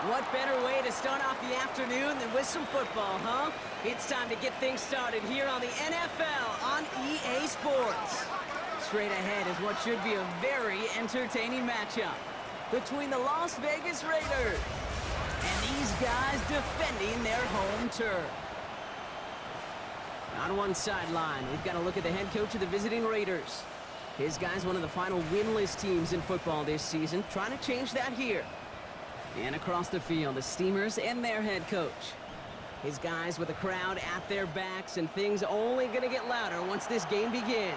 What better way to start off the afternoon than with some football, huh? It's time to get things started here on the NFL on EA Sports. Straight ahead is what should be a very entertaining matchup between the Las Vegas Raiders and these guys defending their home turf. On one sideline, we've got to look at the head coach of the visiting Raiders. His guy's one of the final winless teams in football this season, trying to change that here. And across the field, the Steamers and their head coach. His guys with the crowd at their backs, and things only going to get louder once this game begins.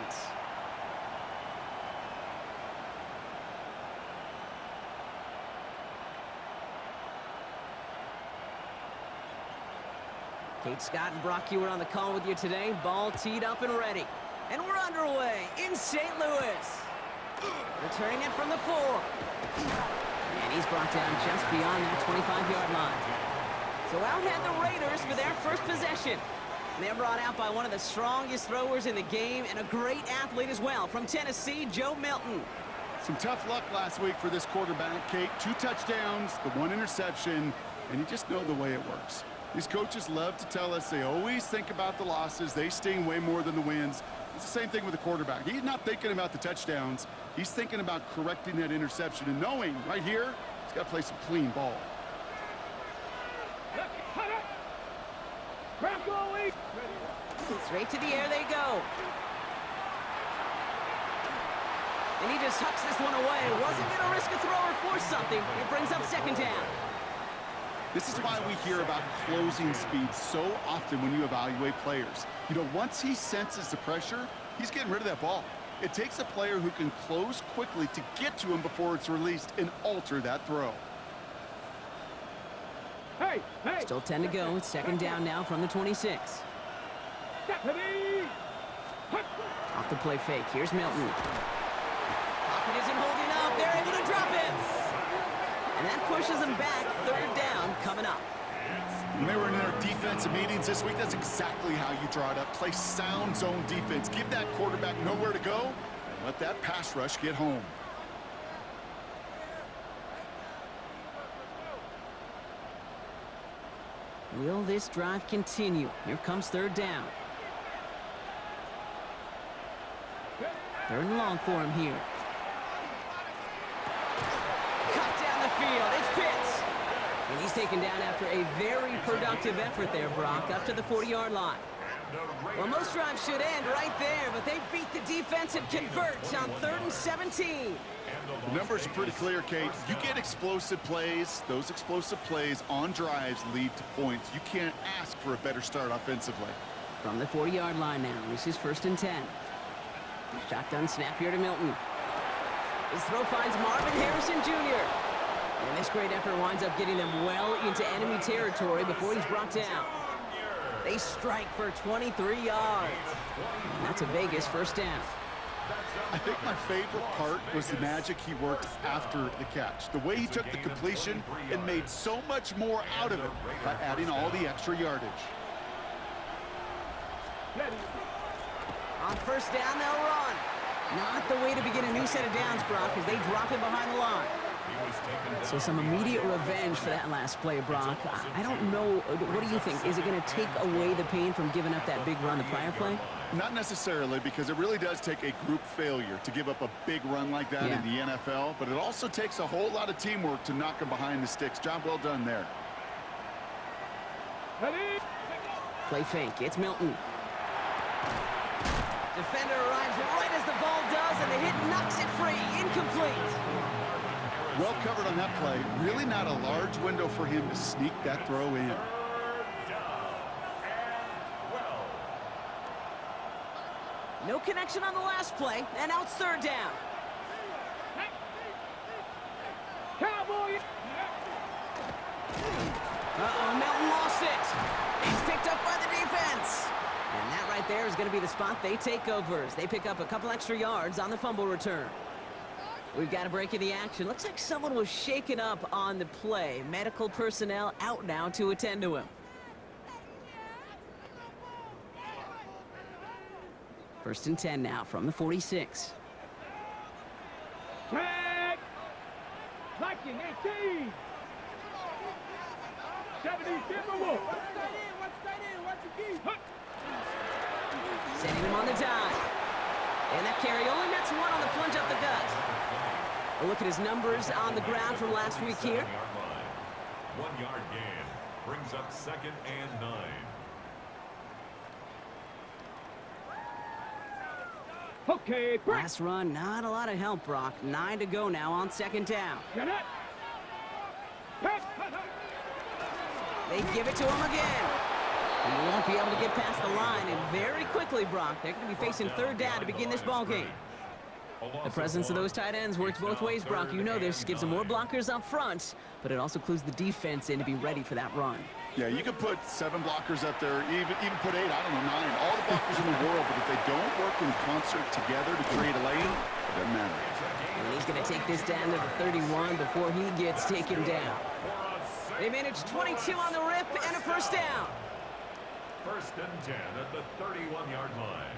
Kate Scott and Brock Ewer on the call with you today. Ball teed up and ready. And we're underway in St. Louis. Returning it from the 4. And he's brought down just beyond that 25-yard line. So out head the Raiders for their first possession. And they're brought out by one of the strongest throwers in the game and a great athlete as well from Tennessee, Joe Milton. Some tough luck last week for this quarterback, Kate. 2 touchdowns, the 1 interception, and you just know the way it works. These coaches love to tell us they always think about the losses. They sting way more than the wins. It's the same thing with the quarterback. He's not thinking about the touchdowns. He's thinking about correcting that interception and knowing right here he's got to play some clean ball. Straight to the air they go. And he just hucks this one away. Wasn't going to risk a throw or force something. It brings up second down. This is why we hear about closing speed so often when you evaluate players. You know, once he senses the pressure, he's getting rid of that ball. It takes a player who can close quickly to get to him before it's released and alter that throw. Still 10 to go. It's second down now from the 26. Off the play fake. Here's Milton. Pocket isn't holding up. They're able to drop it. And that pushes them back. Third down coming up. When they were in their defensive meetings this week, that's exactly how you draw it up. Play sound zone defense. Give that quarterback nowhere to go and let that pass rush get home. Will this drive continue? Here comes third down. Third and long for him here. Cut down the field. It's Pitts. And he's taken down after a very productive effort there, Brock, up to the 40-yard line. Well, most drives should end right there, but they beat the defense and convert on 3rd and 17. The numbers are pretty clear, Kate. You get explosive plays. Those explosive plays on drives lead to points. You can't ask for a better start offensively. From the 40-yard line now, this is 1st and 10. Shotgun snap here to Milton. His throw finds Marvin Harrison Jr. And this great effort winds up getting them well into enemy territory before he's brought down. They strike for 23 yards. And that's a Vegas first down. I think my favorite part was the magic he worked after the catch. The way he took the completion and made so much more out of it by adding all the extra yardage. On first down, they'll run. Not the way to begin a new set of downs, Brock, as they drop him behind the line. So some immediate revenge for that last play, Brock. I don't know. What do you think? Is it going to take away the pain from giving up that big run the prior play? Not necessarily, because it really does take a group failure to give up a big run like that in the NFL. But it also takes a whole lot of teamwork to knock him behind the sticks. Job well done there. Play fake. It's Milton. Defender arrives right as the ball does, and the hit knocks it free. Incomplete. Well covered on that play. Really not a large window for him to sneak that throw in. No connection on the last play, and now it's third down. Cowboy! Uh-oh, Milton lost it. He's picked up by the defense. And that right there is going to be the spot they take over as they pick up a couple extra yards on the fumble return. We've got a break in the action. Looks like someone was shaken up on the play. Medical personnel out now to attend to him. First and 10 now from the 46. Tag! Liking 18! Sending him on the dive. And that carry only nets one on the plunge up the gut. A look at his numbers on the ground from last week here. 1 yard gain brings up 2nd and 9. Okay, break. Last run, not a lot of help, Brock. 9 to go now on 2nd down. Get it. Pass. They give it to him again. He won't be able to get past the line, and very quickly, Brock, they're going to be facing 3rd down to begin this ball game. The presence of those tight ends works both ways, Brock. You know this. Gives them more blockers up front, but it also clues the defense in to be ready for that run. Yeah, you could put 7 blockers up there, even put 8, I don't know, 9, all the blockers in the world, but if they don't work in concert together to create a lane, it doesn't matter. And he's going to take this down to the 31 before he gets taken down. They managed 22 on the rip and a 1st down. 1st and 10 at the 31-yard line.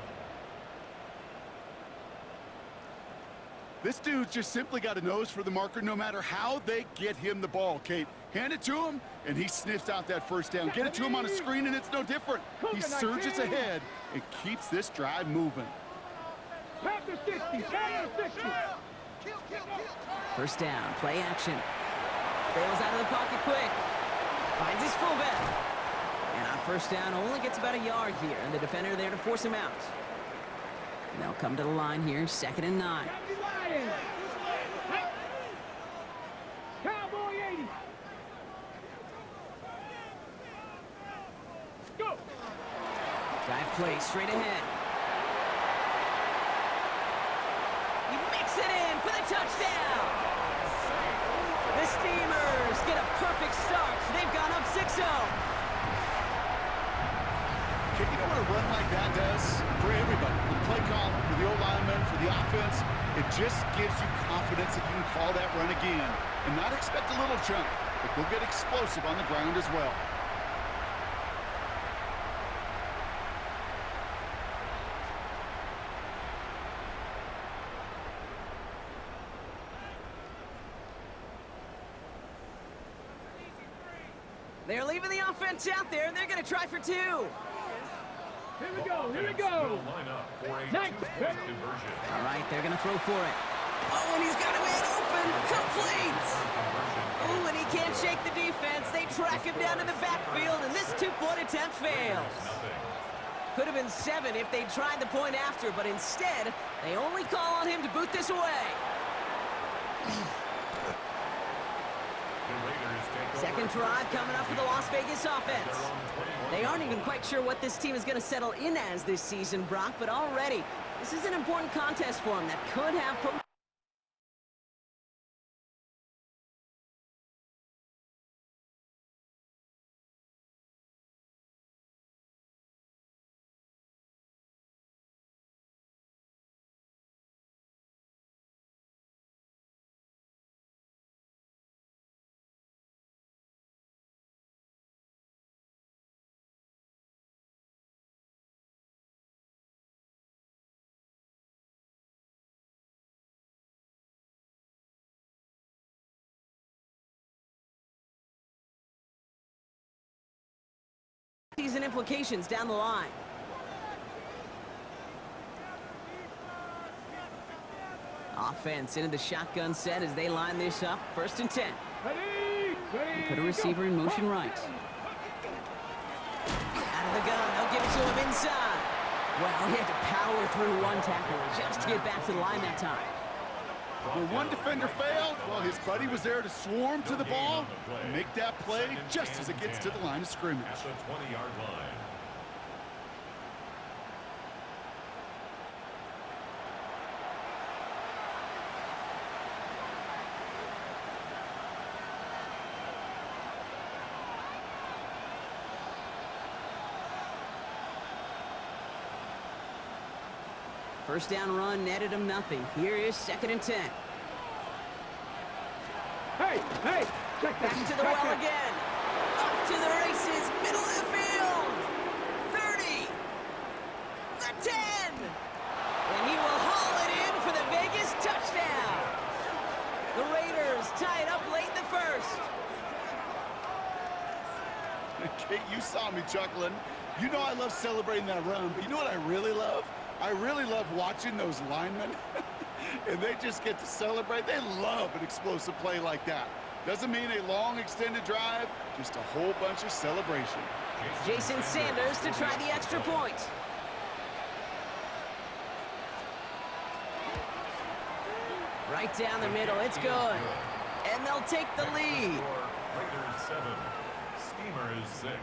This dude's just simply got a nose for the marker no matter how they get him the ball, Kate. Hand it to him, and he sniffs out that 1st down. Get it to him on a screen, and it's no different. He surges ahead and keeps this drive moving. Pass to 60. Pass to 60. 1st down, play action. Bails out of the pocket quick. Finds his fullback. And on 1st down, only gets about a yard here, and the defender there to force him out. And they'll come to the line here, 2nd and 9. Cowboy 80. Go. Dive play straight ahead. He makes it in for the touchdown. The Steamers get a perfect start. They've gone up 6-0. You know what a run like that does for everybody, for the play call, for the O-lineman, for the offense? It just gives you confidence that you can call that run again and not expect a little chunk, but go get explosive on the ground as well. They're leaving the offense out there, and they're going to try for 2. Here we go. Here we go. Nice. All right, they're going to throw for it. Oh, and he's got him in open. Complete. Oh, and he can't shake the defense. They track him down to the backfield, and this 2-point attempt fails. Could have been 7 if they tried the point after, but instead, they only call on him to boot this away. Second drive coming up for the Las Vegas offense. They aren't even quite sure what this team is going to settle in as this season, Brock, but already, this is an important contest for them that could have... season implications down the line. Offense into the shotgun set as they line this up. 1st and 10. They put a receiver in motion right. Out of the gun, they'll give it to him inside. Well, he had to power through one tackle just to get back to the line that time. Where one defender failed, well, his buddy was there to swarm to the ball and make that play just as it gets to the line of scrimmage. At the 20-yard line. First down run netted him nothing. Here is 2nd and 10. Hey, check Back to the well again. Up to the races, middle of the field. 30. The 10. And he will haul it in for the Vegas touchdown. The Raiders tie it up late in the 1st. Kate, you saw me chuckling. You know I love celebrating that run, but you know what I really love? I really love watching those linemen, and they just get to celebrate. They love an explosive play like that. Doesn't mean a long extended drive, just a whole bunch of celebration. Jason Sanders to try the extra point. Right down the middle, it's good. And they'll take the lead. Raiders 7, Steamers 6.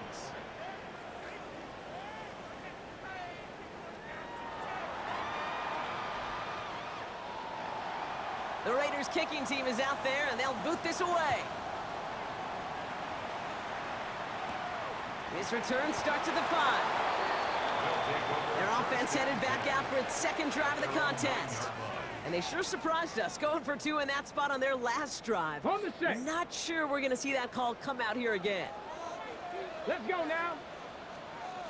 The Raiders kicking team is out there, and they'll boot this away. This return starts at the 5. Their offense headed back out for its second drive of the contest. And they sure surprised us, going for 2 in that spot on their last drive. On the 6. Not sure we're going to see that call come out here again. Let's go now.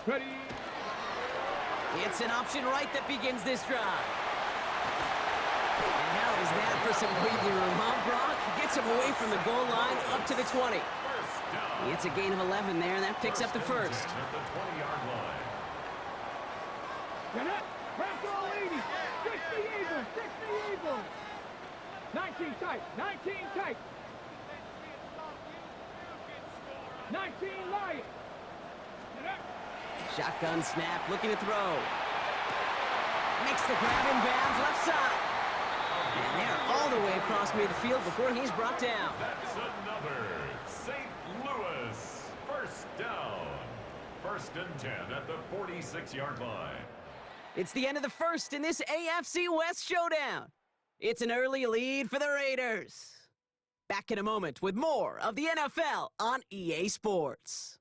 Ready. It's an option right that begins this drive. And how is that for some breathing room, huh, Brock? Gets him away from the goal line up to the 20. It's a gain of 11 there, and that picks up the first. At the 20-yard line. Get up. Press all 80. 60 Eagles. 60 Eagles. 19 tight. 19 tight. 19 Lions. Get up. Shotgun snap, looking to throw. Makes the grab in bounds, left side. And they're all the way across midfield before he's brought down. That's another St. Louis first down. 1st and 10 at the 46-yard line. It's the end of the first in this AFC West showdown. It's an early lead for the Raiders. Back in a moment with more of the NFL on EA Sports.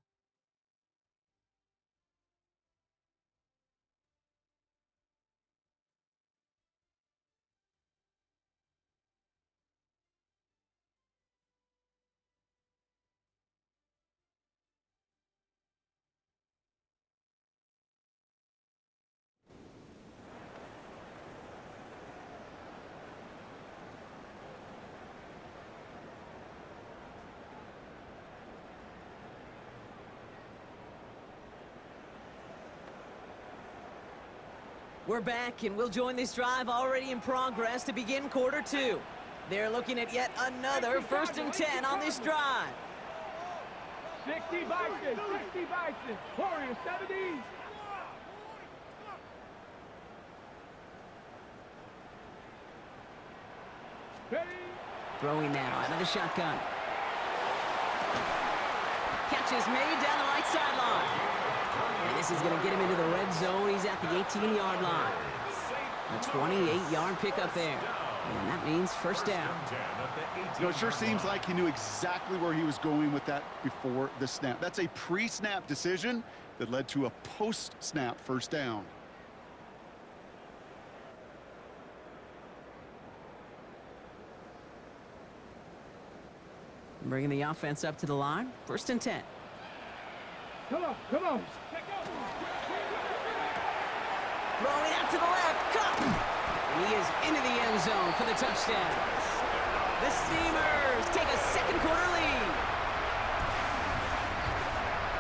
We're back, and we'll join this drive already in progress to begin quarter 2. They're looking at yet another 1st and 10 on this drive. 60 Bison. 60 Bison. Warriors 70. Ready. Throwing now out of the shotgun. Catch is made down the right sideline. And this is going to get him into the red zone. He's at the 18-yard line. A 28-yard pickup there. And that means first down. You know, it sure seems like he knew exactly where he was going with that before the snap. That's a pre-snap decision that led to a post-snap first down. Bringing the offense up to the line. 1st and 10. Come on. Come on. Throwing out to the left. Caught. And he is into the end zone for the touchdown. The Steamers take a second quarter lead.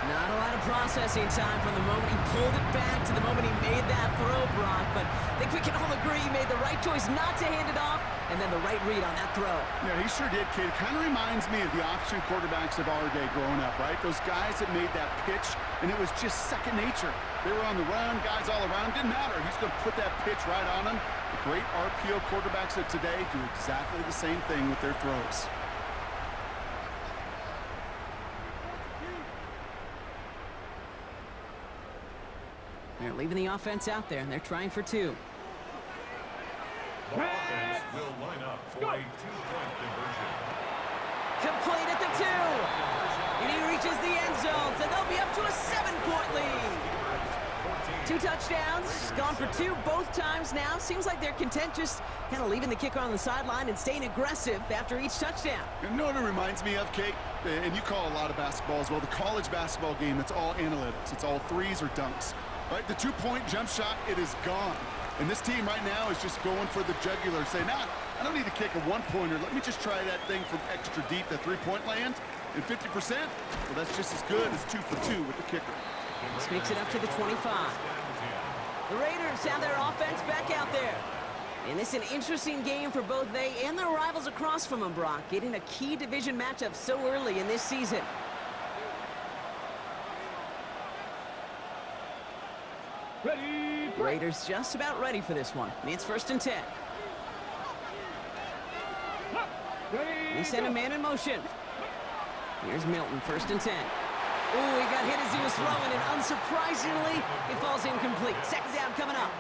Not a lot of processing time from the moment he pulled it back to the moment he made that throw, Brock. But I think we can all agree he made the right choice not to hand it off, and then the right read on that throw. Yeah, he sure did, kid. Kind of reminds me of the option quarterbacks of our day growing up, right? Those guys that made that pitch, and it was just second nature. They were on the run, guys all around. Didn't matter. He's going to put that pitch right on them. The great RPO quarterbacks of today do exactly the same thing with their throws. They're leaving the offense out there, and they're trying for 2. The offense will line up for a 2-point conversion. Complete at the 2. And he reaches the end zone, so they'll be up to a 7-point lead. 2 touchdowns, gone for 2 both times now. Seems like they're content just kind of leaving the kicker on the sideline and staying aggressive after each touchdown. You know what it reminds me of, Kate? And you call a lot of basketball as well. The college basketball game, it's all analytics. It's all threes or dunks. Right, the 2-point jump shot, it is gone. And this team right now is just going for the jugular, saying, I don't need to kick a one-pointer. Let me just try that thing from extra deep, that three-point land. And 50%, well, that's just as good as 2 for 2 with the kicker. This makes it up to the 25. The Raiders have their offense back out there. And this is an interesting game for both they and their rivals across from them, Brock, getting a key division matchup so early in this season. Ready, Raiders just about ready for this one. It's 1st and 10. ready, They send a man in motion. Here's Milton, 1st and 10. Ooh, he got hit as he was throwing, and unsurprisingly, it falls incomplete. 2nd down coming up.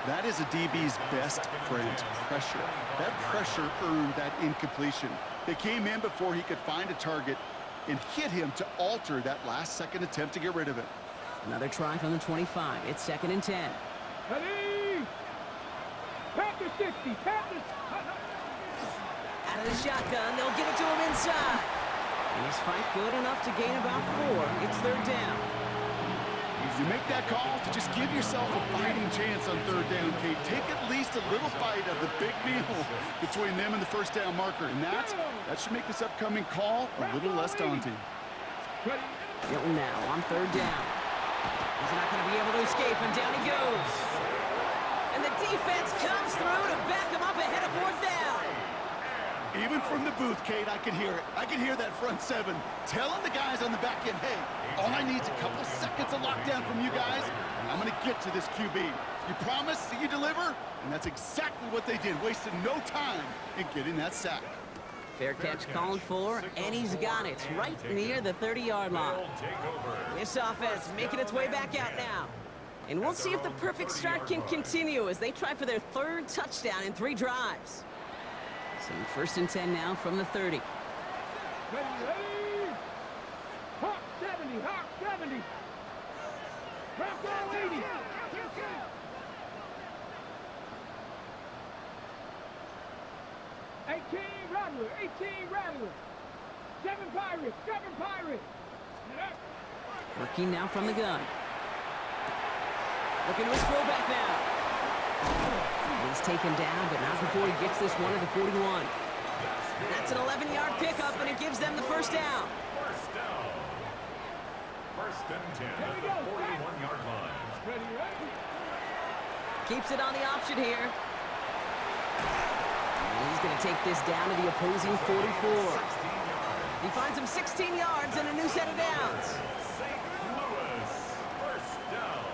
That is a DB's best friend, pressure. That pressure earned that incompletion. They came in before he could find a target and hit him to alter that last-second attempt to get rid of it. Another try from the 25. It's 2nd and 10. ready. Panther 60, Panthers. Out of the shotgun, they'll give it to him inside. And his fight good enough to gain about 4. It's 3rd down. You make that call to just give yourself a fighting chance on 3rd down, Kate. Take at least a little bite of the big meal between them and the 1st down marker. And that should make this upcoming call a little less daunting. Ready, Milton now on 3rd down. He's not going to be able to escape, and down he goes. And the defense comes through to back him up ahead of 4th down. Even from the booth, Kate, I could hear it. I could hear that front 7 telling the guys on the back end, hey, all I need is a couple seconds of lockdown from you guys, and I'm going to get to this QB. You promise that you deliver? And that's exactly what they did, wasting no time in getting that sack. Fair catch called for, and he's got it right near the 30-yard line. This offense making its way back out now. And we'll see if the perfect start can continue as they try for their 3rd touchdown in 3 drives. So 1st and 10 now from the 30. ready, ready. Hawk 70, Hawk 70. Bronco 80. 18 Rattler, 18 Rattler. 7 Pirates, 7 Pirates. Working now from the gun. Looking to his fullback now. He's taken down, but not before he gets this one at the 41. That's an 11-yard pickup, and it gives them the 1st down. 1st down. 1st and 10 at the 41-yard line. Ready, ready. Keeps it on the option here. And he's going to take this down to the opposing 44. He finds him 16 yards and a new set of downs. St. Louis. 1st down.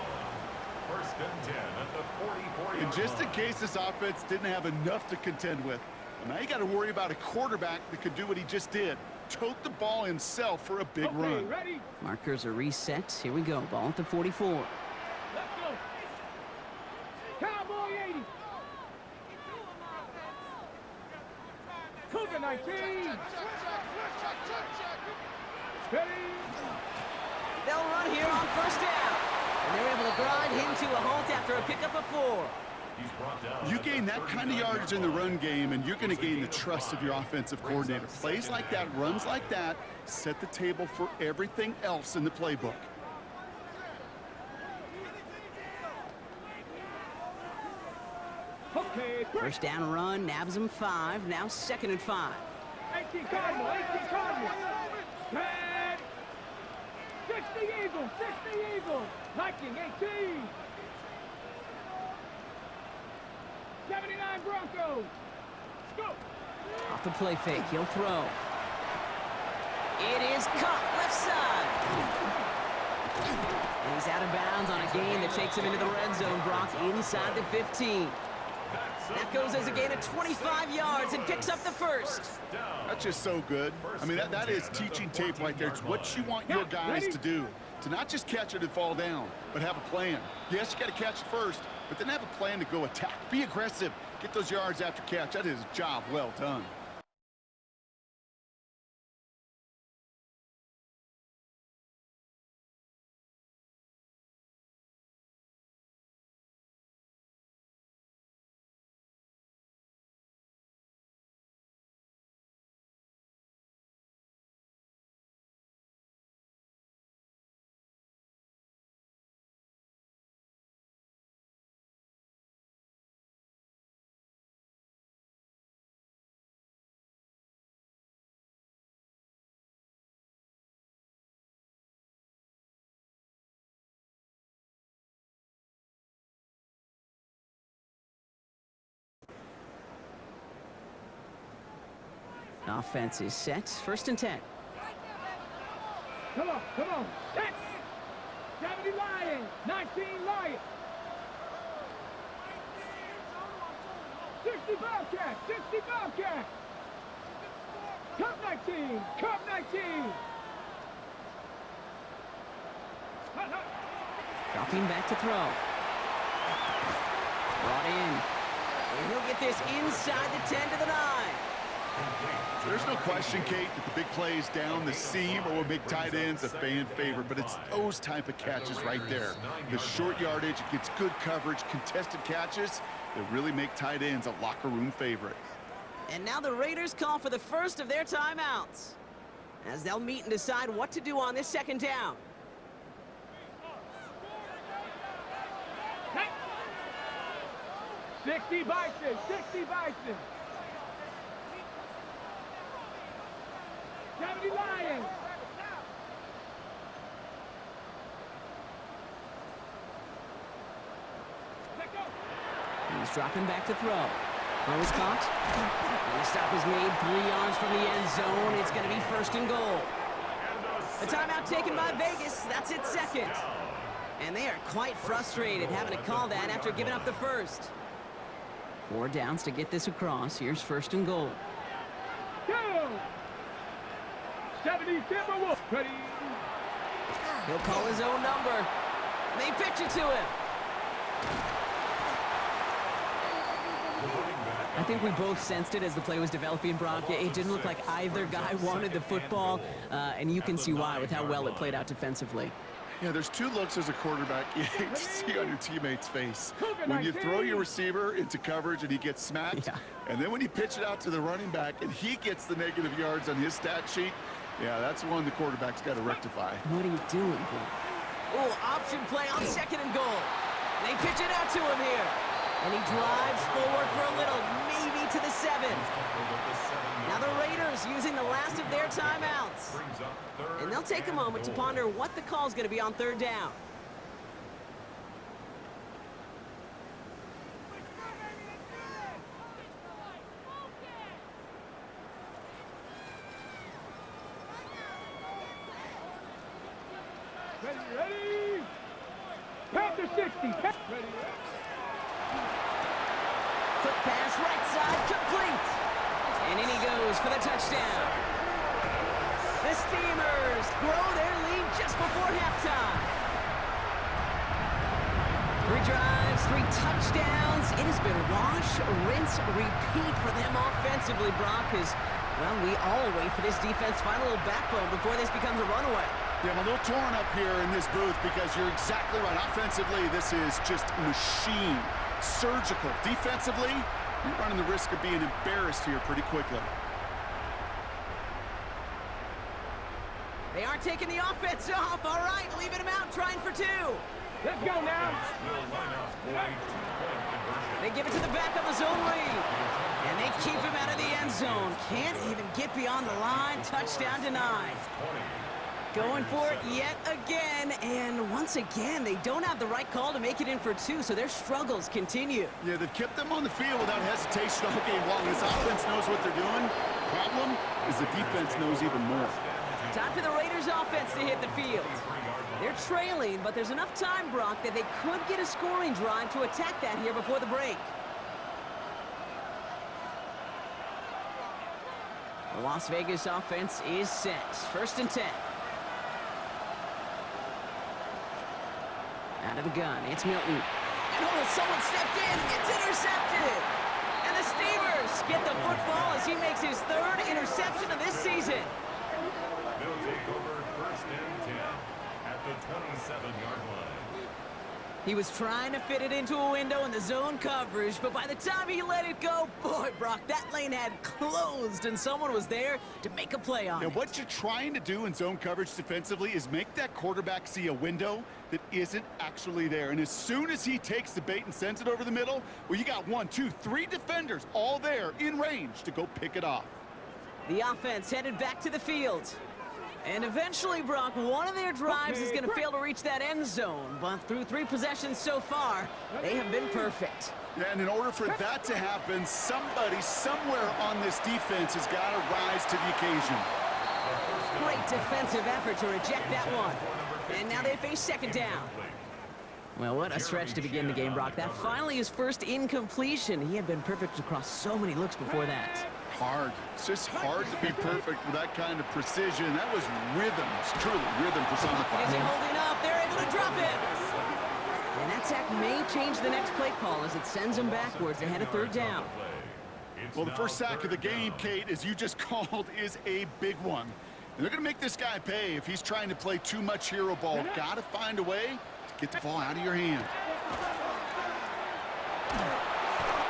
1st and 10 at the 44-yard line. And just in case this offense didn't have enough to contend with, well, now you got to worry about a quarterback that could do what he just did. Tote the ball himself for a big run. Ready. Markers are reset. Here we go. Ball at the 44. Let's go. Cowboy 80. Cougar 19. Ready. They'll run here on 1st down. And they're able to grind him to a halt after a pickup of 4. He's brought down. You gain that kind of yardage in the run game, and you're going to gain the trust of your offensive coordinator. Plays like that, runs like that, set the table for everything else in the playbook. Okay, 1st down run, nabs him 5. Now 2nd and 5. 18 Cardinal, 18 Cardinal. Red. 60 Eagles, 60 Eagles. Viking 18. 79 Broncos. Let's go. Off the play fake, he'll throw. It is caught left side. And he's out of bounds on a gain that takes him into the red zone, Brock, inside the 15. That goes as a gain of 25 yards and picks up the 1st. That's just so good. I mean, that is teaching tape right there. It's what you want your guys to do. To not just catch it and fall down, but have a plan. Yes, you got to catch it first, but then have a plan to go attack. Be aggressive. Get those yards after catch. That is a job well done. Offense is set. First and 10. Come on, set! 70 Lions, 19 Lions. 60 Bobcats, 60 Bobcats. Cup 19, Cup 19. Dropping back to throw. Brought in. And he'll get this inside the 10 to the 9. There's no question, Kate, that the big plays down the seam or big tight ends a fan favorite, but it's those type of catches right there. The short yardage, it gets good coverage, contested catches that really make tight ends a locker room favorite. And now the Raiders call for the first of their timeouts, as they'll meet and decide what to do on this second down. Hey. 60 Bison, 60 Bison. 70 Lions. Let go. He's dropping back to throw. Throw is caught. And the stop is made 3 yards from the end zone. It's going to be first and goal. The timeout taken by Vegas. That's its second. And they are quite frustrated having to call that after giving up the first. 4 downs to get this across. Here's first and goal. Go. 70 Timberwolves. Ready. He'll call his own number. They pitch it to him. I think we both sensed it as the play was developing, Brock. It didn't look like either guy wanted the football, and you can see why with how well it played out defensively. Yeah, there's 2 looks as a quarterback you hate to see on your teammate's face. When you throw your receiver into coverage and he gets smacked, and then when you pitch it out to the running back and he gets the negative yards on his stat sheet, yeah, that's one the quarterback's got to rectify. What are you doing, bro? Oh, option play on second and goal. They pitch it out to him here. And he drives forward for a little, maybe to the 7. Now the Raiders using the last of their timeouts. And they'll take a moment to ponder what the call is going to be on third down. Ready. Panther 60. Ready. Quick pass, right side, complete. And in he goes for the touchdown. The Steamers grow their lead just before halftime. 3 drives, 3 touchdowns. It has been wash, rinse, repeat for them offensively, Brock, as, well, we all wait for this defense to find a little backbone before this becomes a runaway. Yeah, I'm a little torn up here in this booth because you're exactly right. Offensively, this is just machine. Surgical. Defensively, you're running the risk of being embarrassed here pretty quickly. They aren't taking the offense off. All right, leaving them out, trying for 2. Let's go now. They give it to the back of the zone read. And they keep him out of the end zone. Can't even get beyond the line. Touchdown denied. Going for it yet again, and once again, they don't have the right call to make it in for 2, so their struggles continue. Yeah, they've kept them on the field without hesitation all game long. This offense knows what they're doing. Problem is the defense knows even more. Time for the Raiders offense to hit the field. They're trailing, but there's enough time, Brock, that they could get a scoring drive to attack that here before the break. The Las Vegas offense is set. First and 10. Out of the gun, it's Milton. And oh, someone stepped in, it's intercepted! And the Steamers get the football as he makes his 3rd interception of this season. They'll take over first and 10 at the 27-yard line. He was trying to fit it into a window in the zone coverage, but by the time he let it go, boy, Brock, that lane had closed, and someone was there to make a play on it. What you're trying to do in zone coverage defensively is make that quarterback see a window that isn't actually there. And as soon as he takes the bait and sends it over the middle, well, you got 1, 2, 3 defenders all there in range to go pick it off. The offense headed back to the field. And eventually, Brock, one of their drives is going to fail to reach that end zone. But through 3 possessions so far, they have been perfect. Yeah, and in order for that to happen, somebody somewhere on this defense has got to rise to the occasion. Great defensive effort to reject that one. And now they face second down. Well, what a stretch to begin the game, Brock. That finally his first incompletion. He had been perfect across so many looks before that. Hard. It's just hard to be perfect with that kind of precision. That was rhythm. It's truly rhythm Is personified. he holding up? They're able to drop it. And that sack may change the next play call as it sends him backwards ahead of third down. Well, the first sack of the game, Kate, as you just called, is a big one. And they're going to make this guy pay if he's trying to play too much hero ball. Got to find a way to get the ball out of your hand.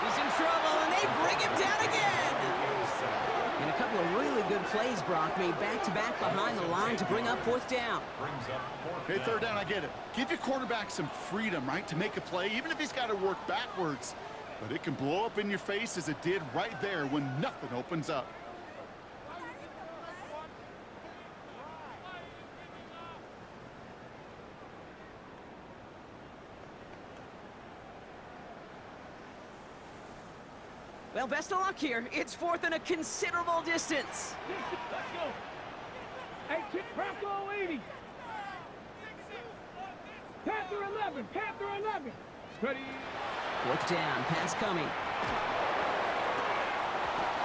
He's in trouble, and they bring him down again. And a couple of really good plays, Brock, made back-to-back behind the line to bring up fourth down. Hey, third down, I get it. Give your quarterback some freedom, right, to make a play, even if he's got to work backwards. But it can blow up in your face as it did right there when nothing opens up. Well, best of luck here. It's fourth and a considerable distance. Let's go. 18, Bronco 80. Panther 11, Panther 11. Ready. Fourth down, pass coming.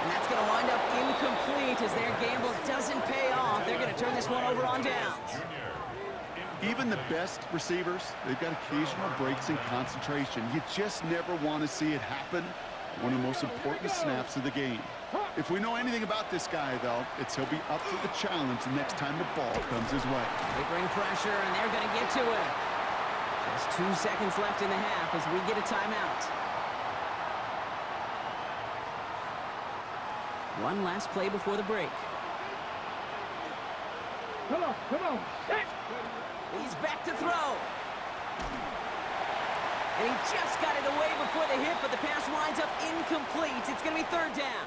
And that's going to wind up incomplete as their gamble doesn't pay off. They're going to turn this one over on downs. Even the best receivers, they've got occasional breaks in concentration. You just never want to see it happen. One of the most important snaps of the game. If we know anything about this guy, though, it's he'll be up for the challenge the next time the ball comes his way. They bring pressure, and they're going to get to him. Just 2 seconds left in the half as we get a timeout. One last play before the break. Come on, come on. Set. He's back to throw. And he just got it away before the hit, but the pass winds up incomplete. It's going to be third down.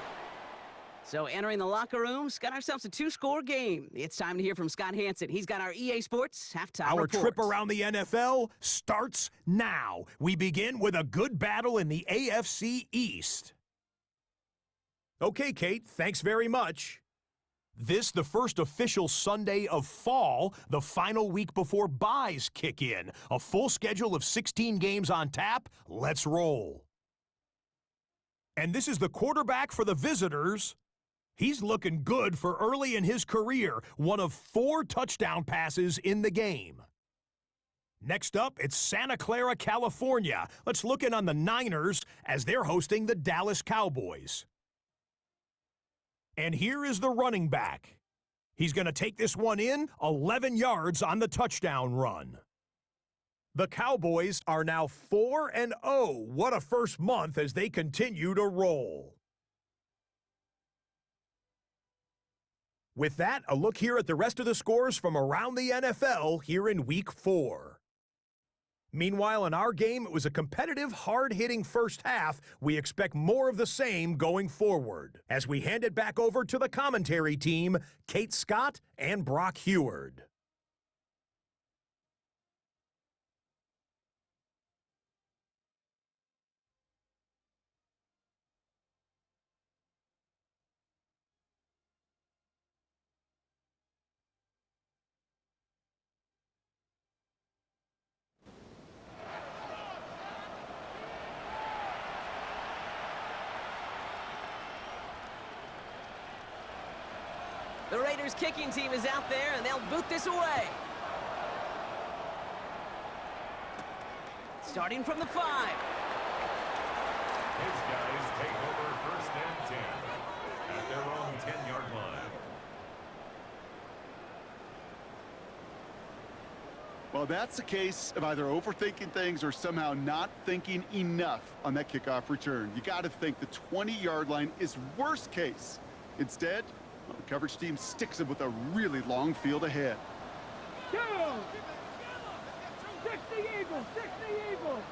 So entering the locker rooms, got ourselves a 2-score game. It's time to hear from Scott Hansen. He's got our EA Sports halftime Our report. trip around the NFL starts now. We begin with a good battle in the AFC East. Okay, Kate, thanks very much. This, the first official Sunday of fall, the final week before byes kick in. A full schedule of 16 games on tap. Let's roll. And this is the quarterback for the visitors. He's looking good for early in his career. One of 4 touchdown passes in the game. Next up, it's Santa Clara, California. Let's look in on the Niners as they're hosting the Dallas Cowboys. And here is the running back. He's going to take this one in, 11 yards on the touchdown run. The Cowboys are now 4-0. What a first month as they continue to roll. With that, a look here at the rest of the scores from around the NFL here in Week 4. Meanwhile, in our game, it was a competitive, hard-hitting first half. We expect more of the same going forward. As we hand it back over to the commentary team, Kate Scott and Brock Heward. The Raiders kicking team is out there, and they'll boot this away. Starting from the 5. His guys take over first and 10 at their own 10-yard line. Well, that's the case of either overthinking things or somehow not thinking enough on that kickoff return. You got to think the 20-yard line is worst case. Instead, well, the coverage team sticks him with a really long field ahead. Go! 60 Eagles, 60 Eagles.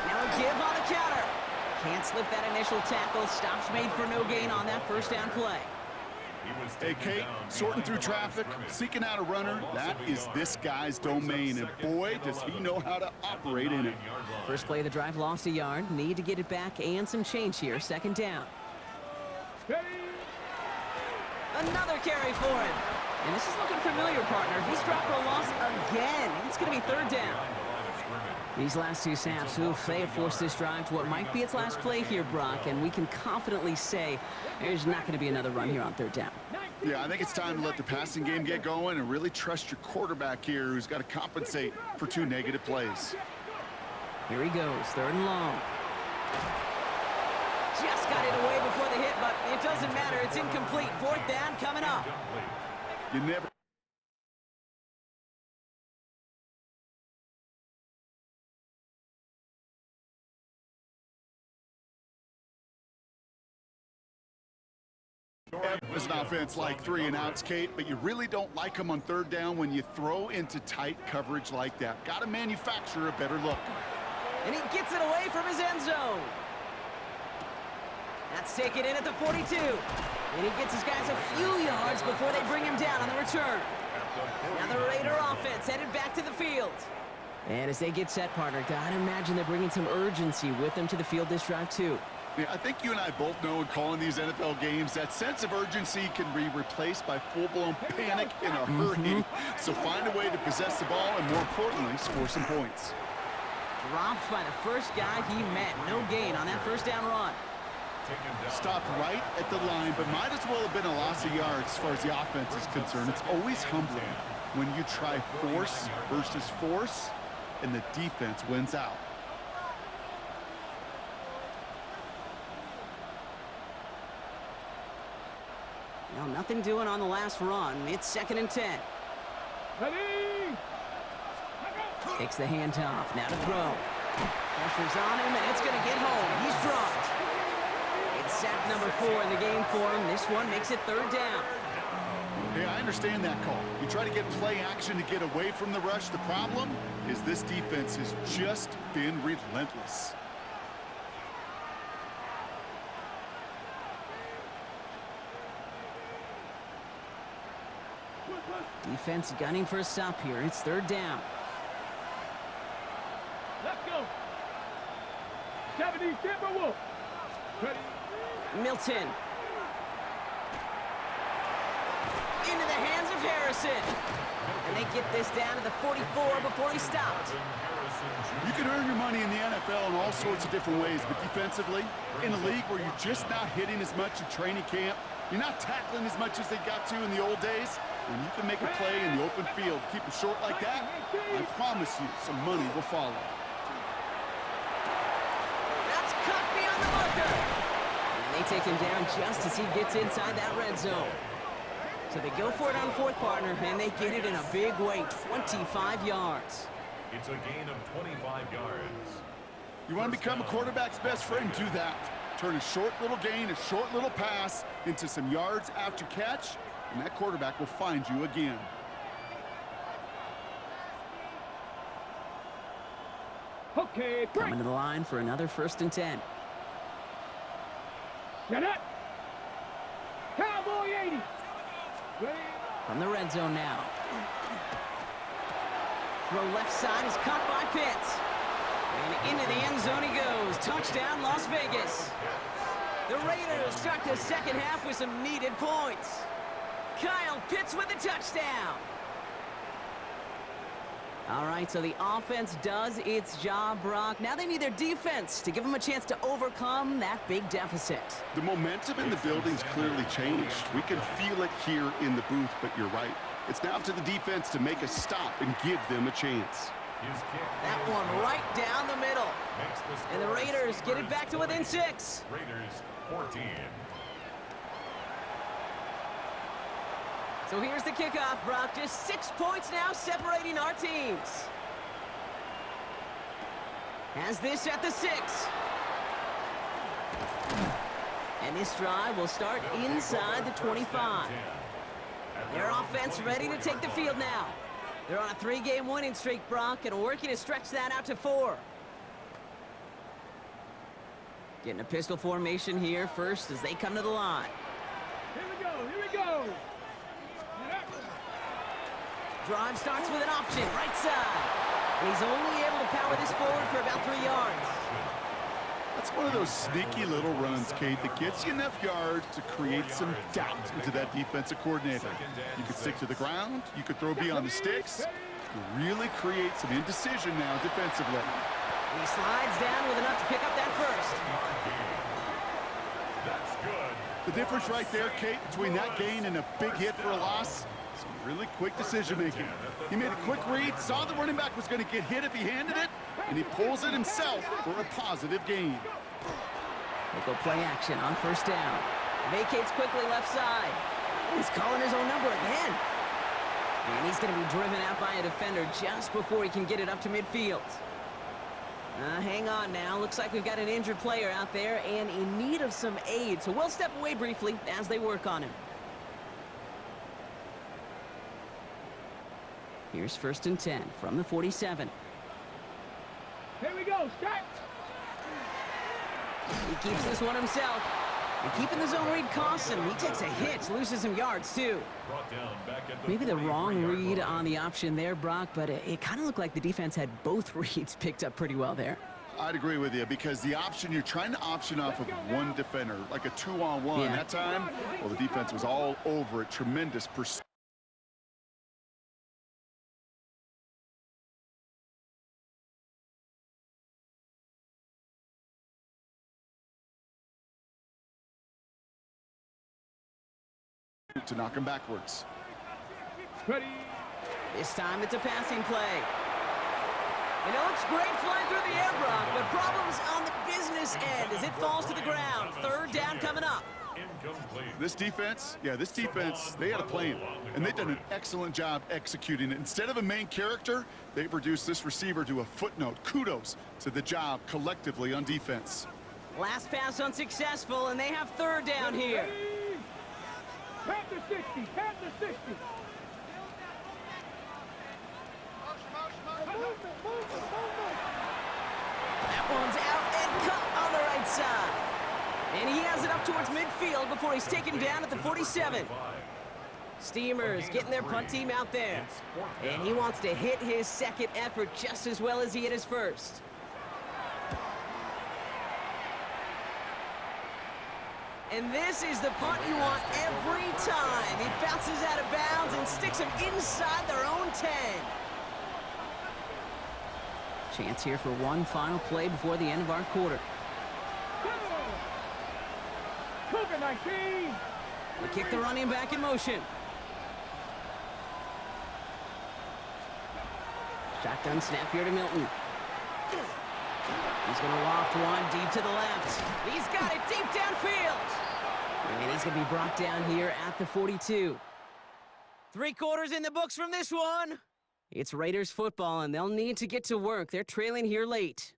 Now a give on the counter. Can't slip that initial tackle. Stops made for no gain on that first down play. Hey, Kate, sorting through traffic, seeking out a runner, that is this guy's domain, and boy, does he know how to operate in it. First play of the drive lost a yard. Need to get it back and some change here. Second down. Another carry for him. And this is looking familiar, partner. He's dropped for a loss again. It's going to be third down. These last two snaps, oof, they have forced this drive to what might be its last play here, Brock, and we can confidently say there's not going to be another run here on third down. Yeah, I think it's time to let the passing game get going and really trust your quarterback here, who's got to compensate for 2 negative plays. Here he goes, third and long. Just got it away before the hit, but it doesn't matter. It's incomplete. Fourth down coming up. You never... As an offense like 3 and outs, Kate, but you really don't like them on third down when you throw into tight coverage like that. Got to manufacture a better look. And he gets it away from his end zone. That's taken in at the 42. And he gets his guys a few yards before they bring him down on the return. Now the Raider offense headed back to the field. And as they get set, partner, gotta imagine they're bringing some urgency with them to the field this drive too. Yeah, I think you and I both know in calling these NFL games that sense of urgency can be replaced by full-blown panic in a hurry. So find a way to possess the ball and, more importantly, score some points. Dropped by the first guy he met. No gain on that first down run. Stopped right at the line, but might as well have been a loss of yards as far as the offense is concerned. It's always humbling when you try force versus force and the defense wins out. Well, nothing doing on the last run. It's second and 10. Ready? Takes the handoff. Now to throw. Pressure's on him, and it's going to get home. He's dropped. It's sack number 4 in the game for him. This one makes it third down. Hey, I understand that call. You try to get play action to get away from the rush. The problem is this defense has just been relentless. Defense gunning for a stop here. It's third down. Let's go. 70 Timberwolves. Ready? Milton. Into the hands of Harrison. And they get this down to the 44 before he stopped. You can earn your money in the NFL in all sorts of different ways, but defensively, in a league where you're just not hitting as much at training camp, you're not tackling as much as they got to in the old days, when you can make a play in the open field, keep it short like that, I promise you some money will follow. That's cut beyond the marker. And they take him down just as he gets inside that red zone. So they go for it on fourth, partner, and they get it in a big way, 25 yards. It's a gain of 25 yards. You want to become a quarterback's best friend? Do that. Turn a short little gain, a short little pass into some yards after catch, and that quarterback will find you again. Okay, break. Coming to the line for another first and 10. Get it. Cowboy 80. Ready? From the red zone now. Throw left side is caught by Pitts. And into the end zone he goes. Touchdown, Las Vegas. The Raiders start the second half with some needed points. Kyle Pitts with a touchdown. All right, so the offense does its job, Brock. Now they need their defense to give them a chance to overcome that big deficit. The momentum in the building's clearly changed. We can feel it here in the booth, but you're right. It's now up to the defense to make a stop and give them a chance. That one right down the middle. And the Raiders get it back to within 6. Raiders 14. So here's the kickoff, Brock. Just 6 points now separating our teams. Has this at the 6. And this drive will start inside the 25. Their offense ready to take the field now. They're on a 3-game winning streak, Brock, and working to stretch that out to 4. Getting a pistol formation here first as they come to the line. Here we go. Here we go. Drive starts with an option, right side. And he's only able to power this forward for about 3 yards. That's one of those sneaky little runs, Kate, that gets you enough yards to create some doubt into that defensive coordinator. You could stick to the ground. You could throw beyond the sticks. You really create some indecision now defensively. And he slides down with enough to pick up that first. That's good. The difference right there, Kate, between that gain and a big hit for a loss, some really quick decision-making. He made a quick read, saw the running back was going to get hit if he handed it, and he pulls it himself for a positive gain. They'll go play action on first down. Vacates quickly left side. He's calling his own number again. And he's going to be driven out by a defender just before he can get it up to midfield. Hang on now. Looks like we've got an injured player out there and in need of some aid. So we'll step away briefly as they work on him. Here's 1st and 10 from the 47. Here we go. Start. He keeps this one himself. And keeping the zone read costs him. He takes a hit, loses some yards too. Brought down back at the Maybe the 43 wrong yard read line. on the option there, Brock, but it kind of looked like the defense had both reads picked up pretty well there. I'd agree with you because the option, you're trying to option off of one defender, like a 2-on-1. Yeah. That time, well, the defense was all over it. Tremendous pursuit. To knock him backwards. Ready. This time it's a passing play. And it looks great flying through the air, Brock, but problems on the business end as it falls to the ground. 3rd down coming up. Incomplete. This defense, they had a plan, and they've done an excellent job executing it. Instead of a main character, they've reduced this receiver to a footnote. Kudos to the job collectively on defense. Last pass unsuccessful, and they have 3rd down here. Panther 60. Panther 60. That one's out and cut on the right side. And he has it up towards midfield before he's taken down at the 47. Steamers getting their punt team out there. And he wants to hit his 2nd effort just as well as he hit his 1st. And this is the punt you want every time. It bounces out of bounds and sticks them inside their own 10. Chance here for one final play before the end of our quarter. Cougar 19. They kick the running back in motion. Shotgun snap here to Milton. He's going to loft one deep to the left. He's got it deep downfield. And he's going to be brought down here at the 42. 3 quarters in the books from this one. It's Raiders football, and they'll need to get to work. They're trailing here late.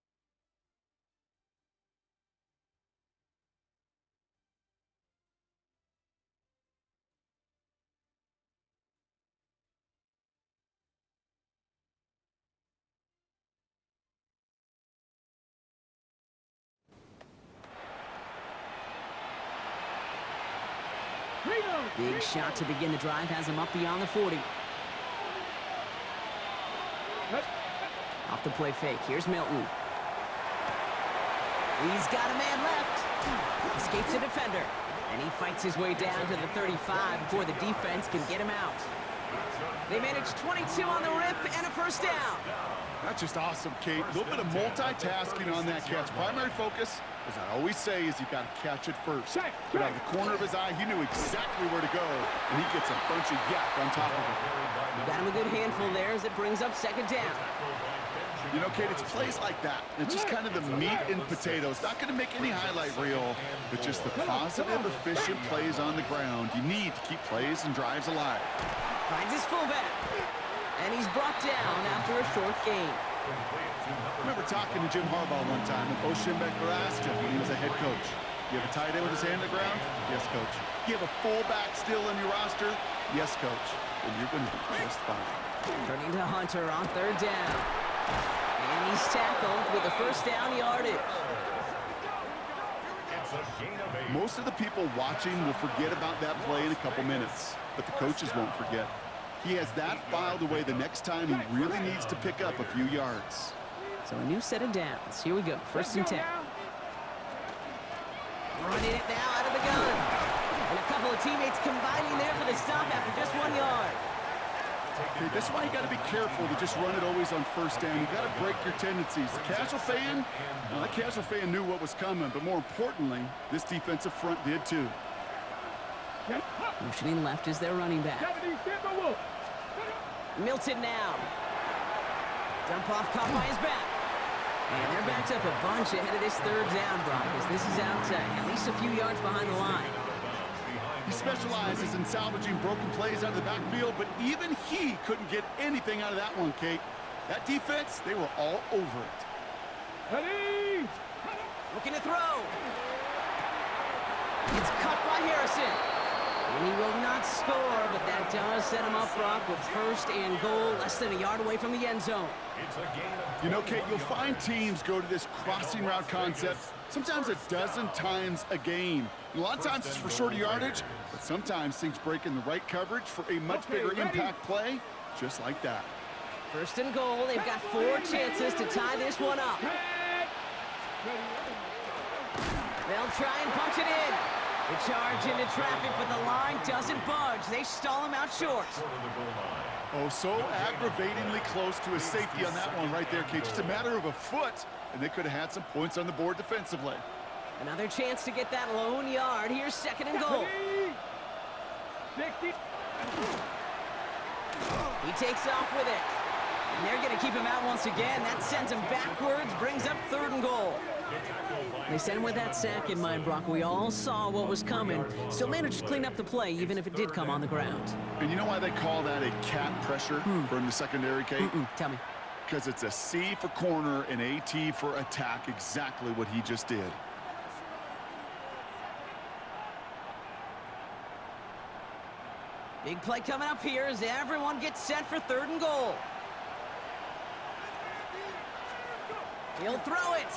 Big shot to begin the drive has him up beyond the 40. Off the play fake. Here's Milton. He's got a man left. Escapes a defender. And he fights his way down to the 35 before the defense can get him out. They manage 22 on the rip and a 1st down. That's just awesome, Kate. A little bit of multitasking on that catch. Primary focus, as I always say, is you got to catch it first. But out of the corner of his eye, he knew exactly where to go, and he gets a bunch of yak on top of it. You got him a good handful there as it brings up 2nd down. You know, Kate, it's plays like that. It's just kind of the meat and potatoes. Not going to make any highlight reel, but just the positive, efficient plays on the ground. You need to keep plays and drives alive. Finds his fullback. And he's brought down after a short gain. I remember talking to Jim Harbaugh one time, and Bo Schembechler asked him when he was a head coach, you have a tight end with his hand on the ground? Yes, coach. You have a fullback still on your roster? Yes, coach. And you're going to be just fine. Turning to Hunter on 3rd down. And he's tackled with the 1st down yardage. It's a gain of 8. Most of the people watching will forget about that play in a couple minutes, but the coaches won't forget. He has that filed away the next time he really needs to pick up a few yards. So a new set of downs. Here we go. First and 10. Running it now out of the gun. And a couple of teammates combining there for the stop after just 1 yard. Okay, that's why you got to be careful to just run it always on first down. You got to break your tendencies. The casual fan knew what was coming, but more importantly, this defensive front did too. Motioning left is their running back. Milton now. Dump off caught by his back. And they're backed up a bunch ahead of this third down, Broncos. This is out at least a few yards behind the line. He specializes in salvaging broken plays out of the backfield, but even he couldn't get anything out of that one, Kate. That defense, they were all over it. Ready? Looking to throw. It's cut by Harrison. And he will not score, but that does set him up, Brock, with first and goal, less than a yard away from the end zone. It's a gain of You know, Kate, you'll find teams go to this crossing route concept sometimes a dozen times a game. A lot of times it's for shorter yardage, but sometimes things break in the right coverage for a much bigger impact play, just like that. First and goal, they've got 4 chances to tie this one up. They'll try and punch it in. The charge into traffic, but the line doesn't budge. They stall him out short. Oh, so aggravatingly close to a safety on that one right there, Kate. Just a matter of a foot, and they could have had some points on the board defensively. Another chance to get that lone yard. Here's second and goal. 60. He takes off with it. And they're going to keep him out once again. That sends him backwards, brings up third and goal. They sent him with that sack in mind, Brock. We all saw what was coming. Still managed to clean up the play, even if it did come on the ground. And you know why they call that a cat pressure from the secondary, Kate? Tell me. Because it's a C for corner and AT for attack, exactly what he just did. Big play coming up here as everyone gets set for third and goal. He'll throw it.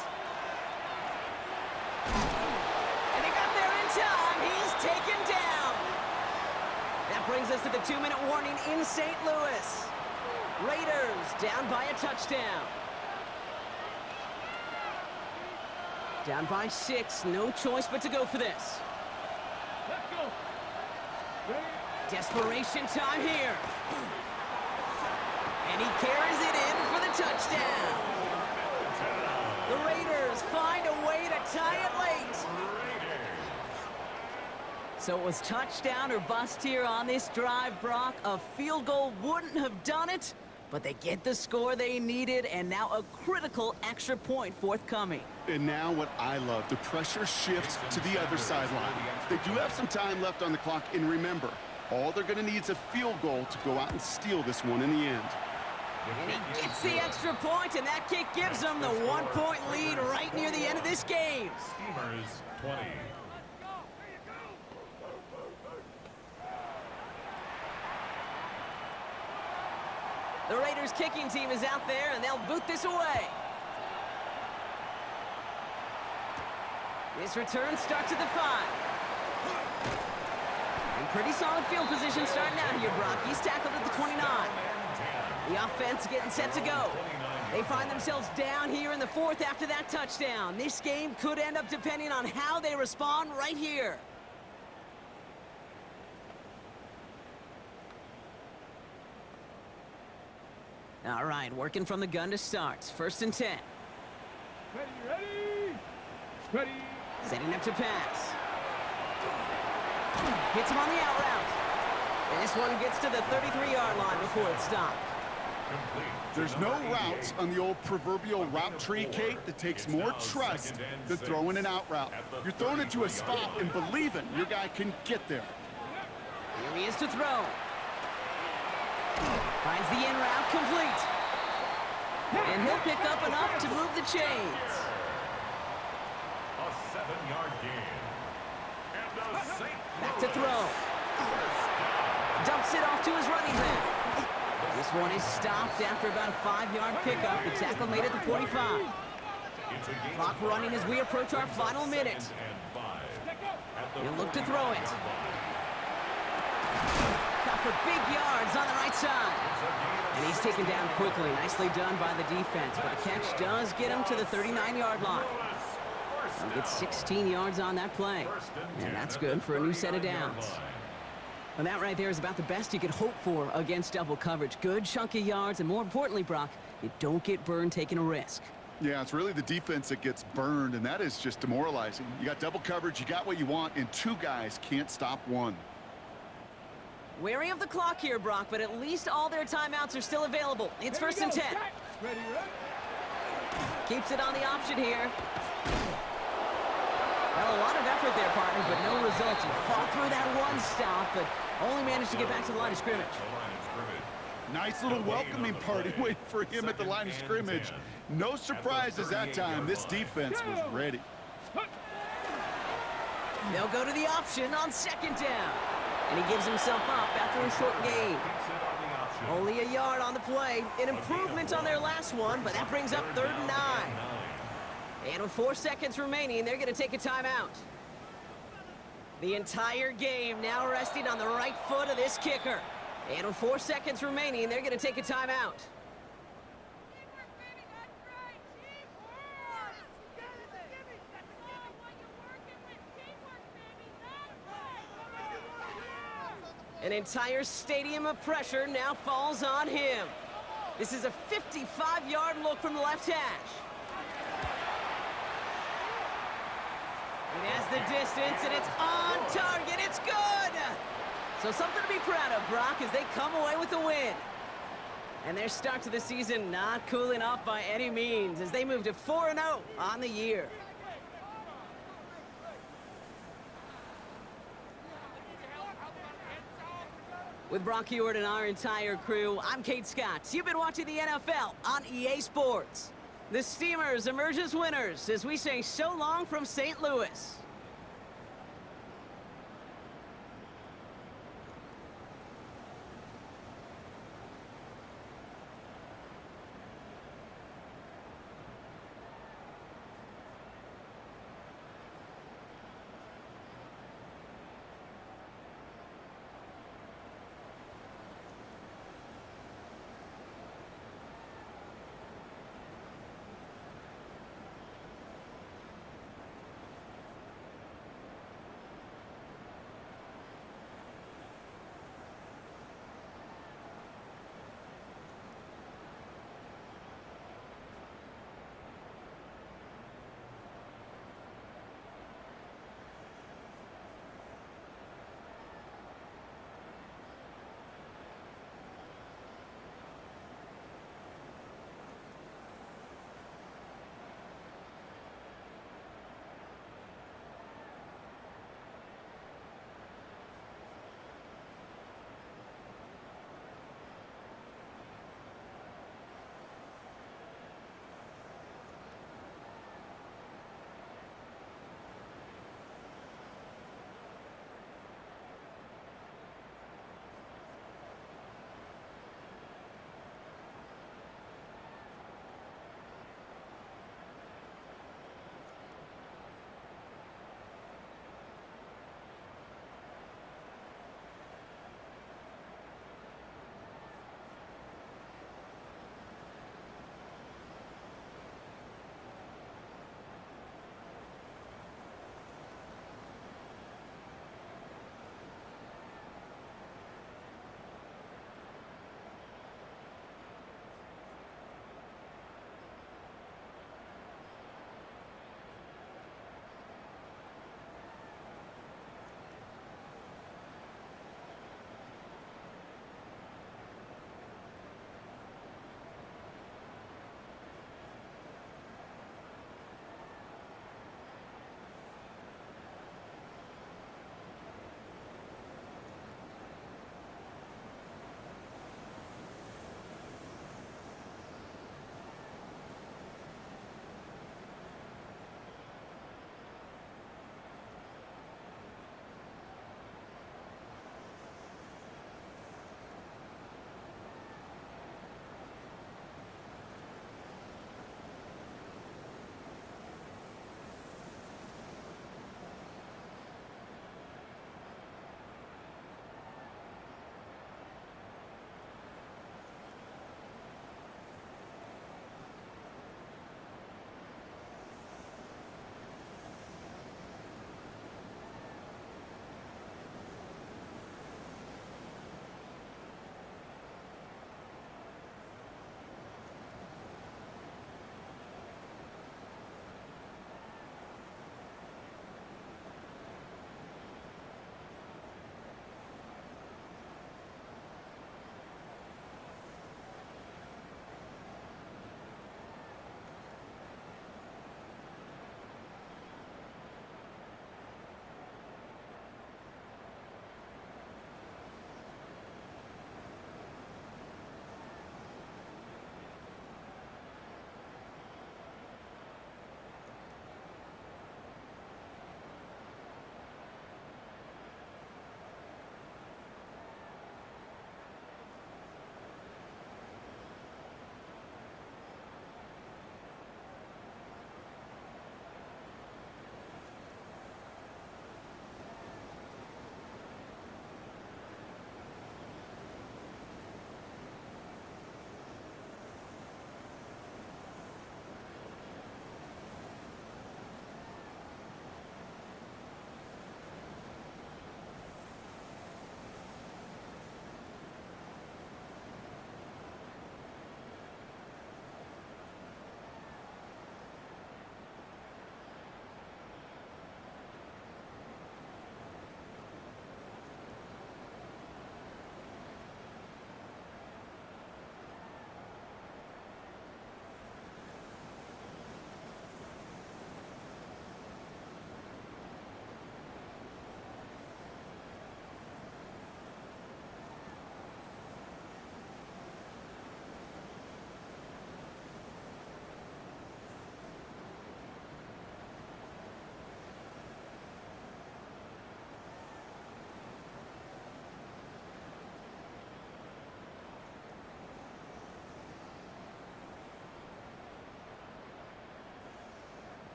And he got there in time. He's taken down. That brings us to the 2-minute warning in St. Louis. Raiders down by a touchdown. Down by 6. No choice but to go for this. Let's go. Ready? Desperation time here. And he carries it in for the touchdown. The Raiders find a way to tie it late. So it was touchdown or bust here on this drive, Brock. A field goal wouldn't have done it, but they get the score they needed, and now a critical extra point forthcoming. And now what I love, the pressure shifts to the other sideline. They do have some time left on the clock, and remember, all they're going to need is a field goal to go out and steal this one in the end. And he gets the extra point, and that kick gives them the 1-point lead right near the end of this game. Steamers 20. The Raiders kicking team is out there, and they'll boot this away. This return starts at the 5. And pretty solid field position starting out here, Brock. He's tackled at the 29. The offense getting set to go. They find themselves down here in the 4th after that touchdown. This game could end up depending on how they respond right here. All right, working from the gun to start. First and 10. Ready, ready. Ready. Setting up to pass. Hits him on the out route. And this one gets to the 33-yard line before it's stopped. There's no routes on the old proverbial route tree, Kate, that takes more trust than throwing an out route. You're throwing it to a spot and believing your guy can get there. Here he is to throw. Finds the in route complete. And he'll pick up enough to move the chains. A 7-yard gain. And a St. Back to throw. Dumps it off to his running back. This one is stopped after about a 5-yard pickup. The tackle made at the 45. Clock running as we approach our final minute. And 5. He'll look to throw it. Got for big yards on the right side. And he's taken down quickly. Nicely done by the defense. But the catch does get him to the 39-yard line. He'll get 16 yards on that play. And that's good for a new set of downs. And that right there is about the best you could hope for against double coverage. Good chunk of yards, and more importantly, Brock, you don't get burned taking a risk. Yeah, it's really the defense that gets burned, and that is just demoralizing. You got double coverage, you got what you want, and two guys can't stop one. Wary of the clock here, Brock, but at least all their timeouts are still available. It's first and 10. Ready, ready. Keeps it on the option here. Well, a lot of effort there, partner, but no results. He fought through that one stop, but only managed to get back to the line of scrimmage. Nice little welcoming party waiting for him at the line of scrimmage. No surprises that time. This defense was ready. They'll go to the option on second down. And he gives himself up after a short gain. Only a yard on the play. An improvement on their last one, but that brings up 3rd and 9. And with 4 seconds remaining, they're going to take a timeout. The entire game now resting on the right foot of this kicker. And with 4 seconds remaining, they're going to take a timeout. An entire stadium of pressure now falls on him. This is a 55-yard look from the left hash. It has the distance, and it's on target. It's good! So something to be proud of, Brock, as they come away with the win. And their start to the season not cooling off by any means as they move to 4-0 on the year. With Brock Ewart and our entire crew, I'm Kate Scott. You've been watching the NFL on EA Sports. The Steamers emerge as winners as we say so long from St. Louis.